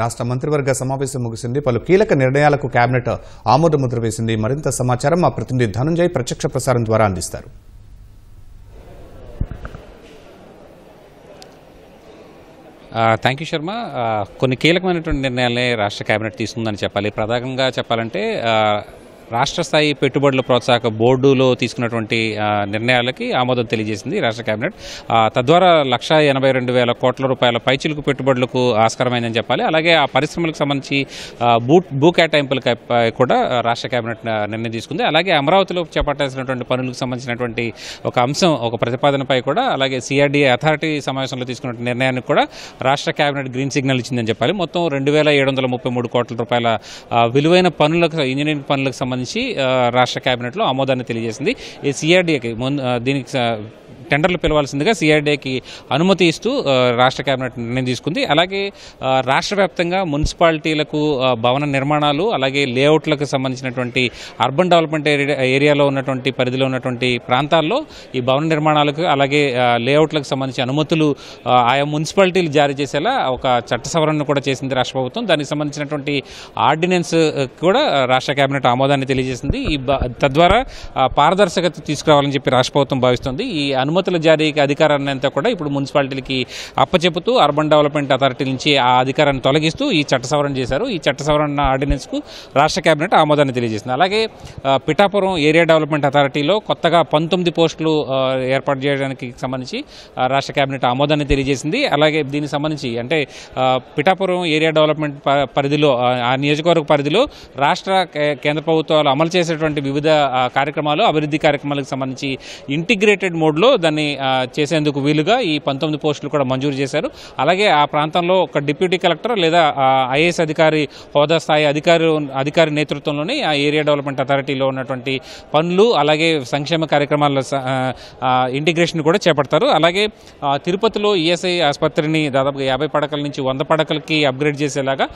రాష్ట్ర మంత్రివర్గ సమావేశం ముగిసింది. పలు కీలక నిర్ణయాలకు కేబినెట్ ఆమోదముద్ర వేసింది. మరింత సమాచారం మా ప్రతినిధి ధనంజయ్ ప్రత్యక్ష ప్రసారం ద్వారా అందిస్తారు. Thank you Sharma. కొన్ని కీలకమైనటువంటి నిర్ణయాలనే రాష్ట్ర కేబినెట్ తీసుకుందని చెప్పాలి. ప్రధానంగా చెప్పాలంటే రాష్ట్ర స్థాయి పెట్టుబడుల ప్రోత్సాహక బోర్డులో తీసుకున్నటువంటి నిర్ణయాలకి ఆమోదం తెలియజేసింది రాష్ట్ర కేబినెట్. తద్వారా 1,82,000 కోట్ల రూపాయల పైచిలుకు పెట్టుబడులకు ఆస్కారమైందని చెప్పాలి. అలాగే ఆ పరిశ్రమలకు సంబంధించి భూ కేటాయింపులపై కూడా రాష్ట్ర కేబినెట్ నిర్ణయం తీసుకుంది. అలాగే అమరావతిలో చేపట్టాల్సినటువంటి పనులకు సంబంధించినటువంటి ఒక అంశం, ఒక ప్రతిపాదనపై కూడా, అలాగే సిఆర్డీఏ అథారిటీ సమావేశంలో తీసుకున్న నిర్ణయానికి కూడా రాష్ట్ర కేబినెట్ గ్రీన్ సిగ్నల్ ఇచ్చిందని చెప్పాలి. మొత్తం 2,733 కోట్ల రూపాయల విలువైన పనులకు, ఇంజనీరింగ్ పనులకు సంబంధించి రాష్ట్ర కేబినెట్లో ఆమోదాన్ని తెలియజేసింది. ఈ సిఆర్డీఏకి దీనికి టెండర్లు పిలవాల్సిందిగా సిఆర్డీఏకి అనుమతి ఇస్తూ రాష్ట్ర కేబినెట్ నిర్ణయం తీసుకుంది. అలాగే రాష్ట్ర వ్యాప్తంగా మున్సిపాలిటీలకు భవన నిర్మాణాలు, అలాగే లేఅవుట్లకు సంబంధించినటువంటి అర్బన్ డెవలప్మెంట్ ఏరియాలో ఉన్నటువంటి పరిధిలో ఉన్నటువంటి ప్రాంతాల్లో ఈ భవన నిర్మాణాలకు, అలాగే లేఅవుట్లకు సంబంధించి అనుమతులు ఆయా మున్సిపాలిటీలు జారీ చేసేలా ఒక చట్ట సవరణను కూడా చేసింది రాష్ట్ర ప్రభుత్వం. దానికి సంబంధించినటువంటి ఆర్డినెన్స్ కూడా రాష్ట్ర కేబినెట్ ఆమోదాన్ని తెలియజేసింది. తద్వారా పారదర్శకత తీసుకురావాలని చెప్పి రాష్ట్ర ప్రభుత్వం భావిస్తుంది. ఈ అనుమతుల జారీకి అధికారాన్ని అంతా కూడా ఇప్పుడు మున్సిపాలిటీలకి అప్పచెపుతూ అర్బన్ డెవలప్మెంట్ అథారిటీ నుంచి ఆ అధికారాన్ని తొలగిస్తూ ఈ చట్ట సవరణ చేశారు. ఈ చట్ట సవరణ ఆర్డినెన్స్కు రాష్ట్ర కేబినెట్ ఆమోదాన్ని తెలియజేసింది. అలాగే పిఠాపురం ఏరియా డెవలప్మెంట్ అథారిటీలో కొత్తగా 19 పోస్టులు ఏర్పాటు చేయడానికి సంబంధించి రాష్ట్ర కేబినెట్ ఆమోదాన్ని తెలియజేసింది. అలాగే దీనికి సంబంధించి అంటే పిఠాపురం ఏరియా డెవలప్మెంట్ పరిధిలో, ఆ నియోజకవర్గ పరిధిలో రాష్ట్ర కేంద్ర ప్రభుత్వాలు అమలు చేసేటువంటి వివిధ కార్యక్రమాలు, అభివృద్ధి కార్యక్రమాలకు సంబంధించి ఇంటిగ్రేటెడ్ మోడ్లో దాన్ని చేసేందుకు వీలుగా ఈ 19 పోస్టులు కూడా మంజూరు చేశారు. అలాగే ఆ ప్రాంతంలో ఒక డిప్యూటీ కలెక్టర్ లేదా ఐఏఎస్ అధికారి హోదా స్థాయి అధికారి నేతృత్వంలోనే ఆ ఏరియా డెవలప్మెంట్ అథారిటీలో ఉన్నటువంటి పనులు, అలాగే సంక్షేమ కార్యక్రమాల ఇంటిగ్రేషన్ కూడా చేపడతారు. అలాగే తిరుపతిలో ఈఎస్ఐ ఆసుపత్రిని దాదాపుగా 50 పడకల నుంచి 100 పడకలకి అప్గ్రేడ్ చేసేలాగా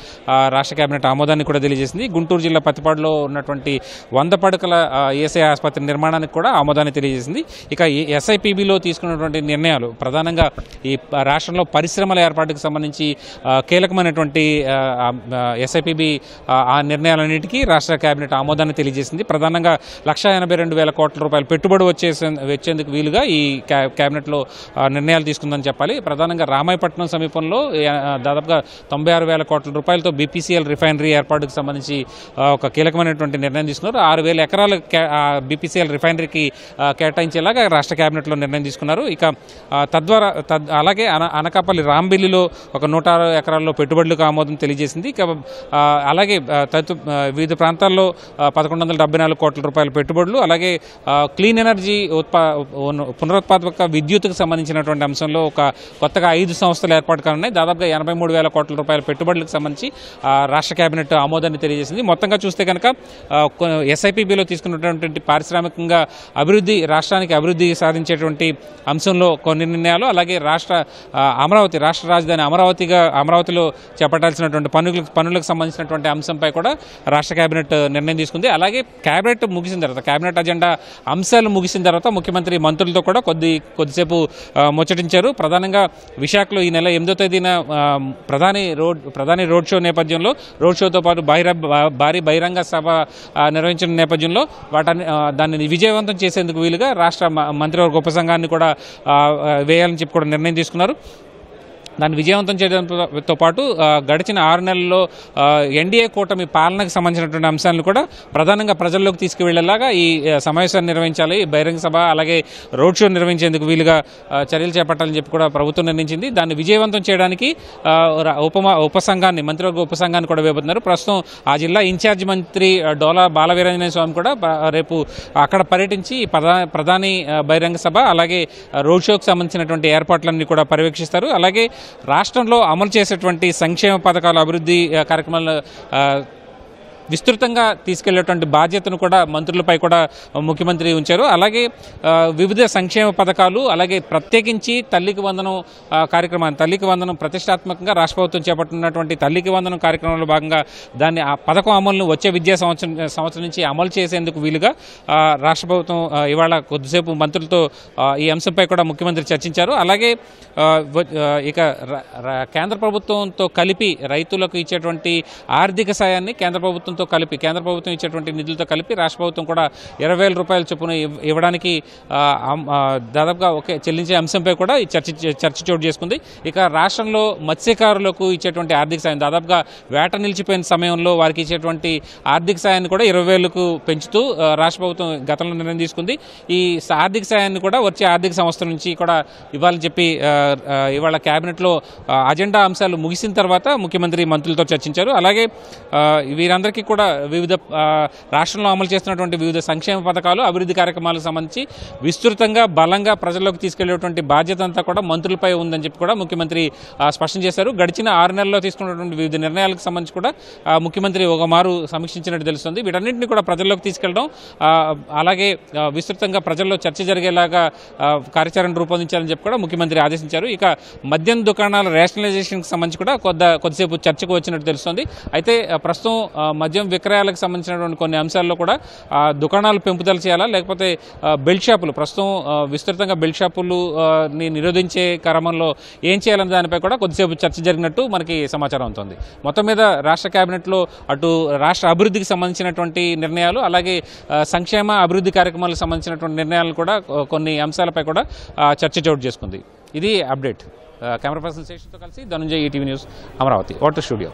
రాష్ట్ర కేబినెట్ ఆమోదాన్ని కూడా తెలియజేసింది. గుంటూరు జిల్లా పత్తిపాడులో ఉన్నటువంటి 100 పడకల ఈఎస్ఐ ఆసుపత్రి నిర్మాణానికి కూడా ఆమోదాన్ని తెలియజేసింది. ఇక ఎస్ఐపిబిలో తీసుకున్నటువంటి నిర్ణయాలు ప్రధానంగా ఈ రాష్ట్రంలో పరిశ్రమల ఏర్పాటుకు సంబంధించి కీలకమైనటువంటి ఎస్ఐపిబి ఆ నిర్ణయాలన్నిటికీ రాష్ట్ర కేబినెట్ ఆమోదాన్ని తెలియజేసింది. ప్రధానంగా 1,82,000 కోట్ల రూపాయలు పెట్టుబడి వచ్చేందుకు వీలుగా ఈ కేబినెట్లో నిర్ణయాలు తీసుకుందని చెప్పాలి. ప్రధానంగా రామాయపట్నం సమీపంలో దాదాపుగా 96,000 కోట్ల రూపాయలతో బీపీసీఎల్ రిఫైనరీ ఏర్పాటుకు సంబంధించి ఒక కీలకమైనటువంటి నిర్ణయం తీసుకున్నారు. 6,000 ఎకరాల బీపీసీఎల్ రిఫైనరీకి కేటాయించేలాగా రాష్ట్ర కేబినెట్లో నిర్ణయం తీసుకున్నారు. ఇక తద్వారా అలాగే అనకాపల్లి రాంబిల్లిలో ఒక 106 ఎకరాల్లో పెట్టుబడులకు ఆమోదం తెలియజేసింది. ఇక అలాగే వివిధ ప్రాంతాల్లో 1,174 కోట్ల రూపాయల పెట్టుబడులు, అలాగే క్లీన్ ఎనర్జీ పునరుత్పాదక విద్యుత్తుకు సంబంధించినటువంటి అంశంలో ఒక కొత్తగా 5 సంస్థలు ఏర్పాటు కానున్నాయి. దాదాపుగా 83,000 కోట్ల రూపాయల పెట్టుబడులకు సంబంధించి రాష్ట్ర కేబినెట్ ఆమోదాన్ని తెలియజేసింది. మొత్తంగా చూస్తే కనుక ఎస్ఐపిబిలో తీసుకున్నటువంటి పారిశ్రామికంగా అభివృద్ధి, రాష్ట్రానికి అభివృద్ధి సాధించేటువంటి అంశంలో కొన్ని నిర్ణయాలు, అలాగే రాష్ట్ర రాజధాని అమరావతిలో చేపట్టాల్సినటువంటి పనులకు సంబంధించినటువంటి అంశంపై కూడా రాష్ట్ర కేబినెట్ నిర్ణయం తీసుకుంది. అలాగే కేబినెట్ ముగిసిన తర్వాత, కేబినెట్ అజెండా అంశాలు ముగిసిన తర్వాత ముఖ్యమంత్రి మంత్రులతో కూడా కొద్దిసేపు ముచ్చటించారు. ప్రధానంగా విశాఖలో ఈ నెల 8వ తేదీన ప్రధాని రోడ్ షో నేపథ్యంలో, రోడ్ షోతో పాటు భారీ బహిరంగ సభ నిర్వహించిన నేపథ్యంలో దాన్ని విజయవంతం చేసేందుకు వీలుగా రాష్ట్ర మంత్రివర్గ ఉపసంఘాన్ని కూడా వేయాలని చెప్పి కూడా నిర్ణయం తీసుకున్నారు. దాన్ని విజయవంతం చేయడంతో పాటు గడిచిన 6 నెలల్లో ఎన్డీఏ కూటమి పాలనకు సంబంధించినటువంటి అంశాలను కూడా ప్రధానంగా ప్రజల్లోకి తీసుకువెళ్లేలాగా ఈ సమావేశాన్ని నిర్వహించాలి, బహిరంగ సభ అలాగే రోడ్ షో నిర్వహించేందుకు వీలుగా చర్యలు చేపట్టాలని చెప్పి కూడా ప్రభుత్వం నిర్ణయించింది. దాన్ని విజయవంతం చేయడానికి మంత్రివర్గ ఉపసంఘాన్ని కూడా వేయబోతున్నారు. ప్రస్తుతం ఆ జిల్లా ఇన్ఛార్జ్ మంత్రి డోలా బాలవీరాంజనేయ స్వామి కూడా రేపు అక్కడ పర్యటించి ప్రధాని బహిరంగ సభ అలాగే రోడ్ షోకి సంబంధించినటువంటి ఏర్పాట్లన్నీ కూడా పర్యవేక్షిస్తారు. అలాగే రాష్ట్రంలో అమలు చేసేటువంటి సంక్షేమ పథకాల అభివృద్ధి కార్యక్రమాలు విస్తృతంగా తీసుకెళ్లేటువంటి బాధ్యతను కూడా మంత్రులపై కూడా ముఖ్యమంత్రి ఉంచారు. అలాగే వివిధ సంక్షేమ పథకాలు, అలాగే ప్రత్యేకించి తల్లికి వందనం కార్యక్రమాన్ని, తల్లికి వందనం ప్రతిష్టాత్మకంగా రాష్ట్ర ప్రభుత్వం చేపట్టినటువంటి తల్లికి వందనం కార్యక్రమంలో భాగంగా దాన్ని ఆ పథకం అమలును వచ్చే విద్యా సంవత్సరం నుంచి అమలు చేసేందుకు వీలుగా రాష్ట్ర ప్రభుత్వం ఇవాళ కొద్దిసేపు మంత్రులతో ఈ అంశంపై కూడా ముఖ్యమంత్రి చర్చించారు. అలాగే ఇక కేంద్ర ప్రభుత్వంతో కలిపి రైతులకు ఇచ్చేటువంటి ఆర్థిక సాయాన్ని కేంద్ర ప్రభుత్వంతో కలిపి, కేంద్ర ప్రభుత్వం ఇచ్చేటువంటి నిధులతో కలిపి రాష్ట్ర ప్రభుత్వం కూడా 20,000 రూపాయల చొప్పున ఇవ్వడానికి దాదాపుగా చెల్లించే అంశంపై కూడా చర్చ చోటు చేసుకుంది. ఇక రాష్ట్రంలో మత్స్యకారులకు ఇచ్చేటువంటి ఆర్థిక సాయం, దాదాపుగా వేట నిలిచిపోయిన సమయంలో వారికి ఇచ్చేటువంటి ఆర్థిక సాయాన్ని కూడా 20,000కు పెంచుతూ రాష్ట్ర ప్రభుత్వం గతంలో నిర్ణయం తీసుకుంది. ఈ ఆర్థిక సాయాన్ని కూడా వచ్చే ఆర్థిక సంవత్సరం నుంచి కూడా ఇవ్వాలని చెప్పి ఇవాళ కేబినెట్లో అజెండా అంశాలు ముగిసిన తర్వాత ముఖ్యమంత్రి మంత్రులతో చర్చించారు. అలాగే వీరందరికీ కూడా వివిధ రాష్ట్రంలో అమలు చేస్తున్నటువంటి వివిధ సంక్షేమ పథకాలు, అభివృద్ధి కార్యక్రమాలకు సంబంధించి విస్తృతంగా బలంగా ప్రజల్లోకి తీసుకెళ్లేటువంటి బాధ్యత అంతా కూడా మంత్రులపై ఉందని చెప్పి కూడా ముఖ్యమంత్రి స్పష్టం చేశారు. గడిచిన 6 నెలల్లో తీసుకున్నటువంటి వివిధ నిర్ణయాలకు సంబంధించి కూడా ముఖ్యమంత్రి ఒక మారు సమీక్షించినట్టు తెలుస్తుంది. వీటన్నింటినీ కూడా ప్రజల్లోకి తీసుకెళ్లడం, అలాగే విస్తృతంగా ప్రజల్లో చర్చ జరిగేలాగా కార్యాచరణ రూపొందించాలని చెప్పి కూడా ముఖ్యమంత్రి ఆదేశించారు. ఇక మద్యం దుకాణాల రేషనలైజేషన్కి సంబంధించి కూడా కొద్దిసేపు చర్చకు వచ్చినట్టు తెలుస్తుంది. అయితే ప్రస్తుతం మద్యం విక్రయాలకు సంబంధించినటువంటి కొన్ని అంశాల్లో కూడా దుకాణాలు పెంపుదల చేయాలా, లేకపోతే బెల్ట్ షాపులు, ప్రస్తుతం విస్తృతంగా బెల్ట్ షాపులని నిరోధించే క్రమంలో ఏం చేయాలనే దానిపై కూడా కొద్దిసేపు చర్చ జరిగినట్టు మనకి సమాచారం అవుతుంది. మొత్తం మీద రాష్ట్ర కేబినెట్లో అటు రాష్ట్ర అభివృద్ధికి సంబంధించినటువంటి నిర్ణయాలు, అలాగే సంక్షేమ అభివృద్ధి కార్యక్రమాలకు సంబంధించినటువంటి నిర్ణయాలు కూడా కొన్ని అంశాలపై కూడా చర్చ చోటు చేసుకుంది. ఇది అప్డేట్. కెమెరా పర్సన్ శేషుతో కలిసి Dhananjay, ETV news, Amaravati. Water studio.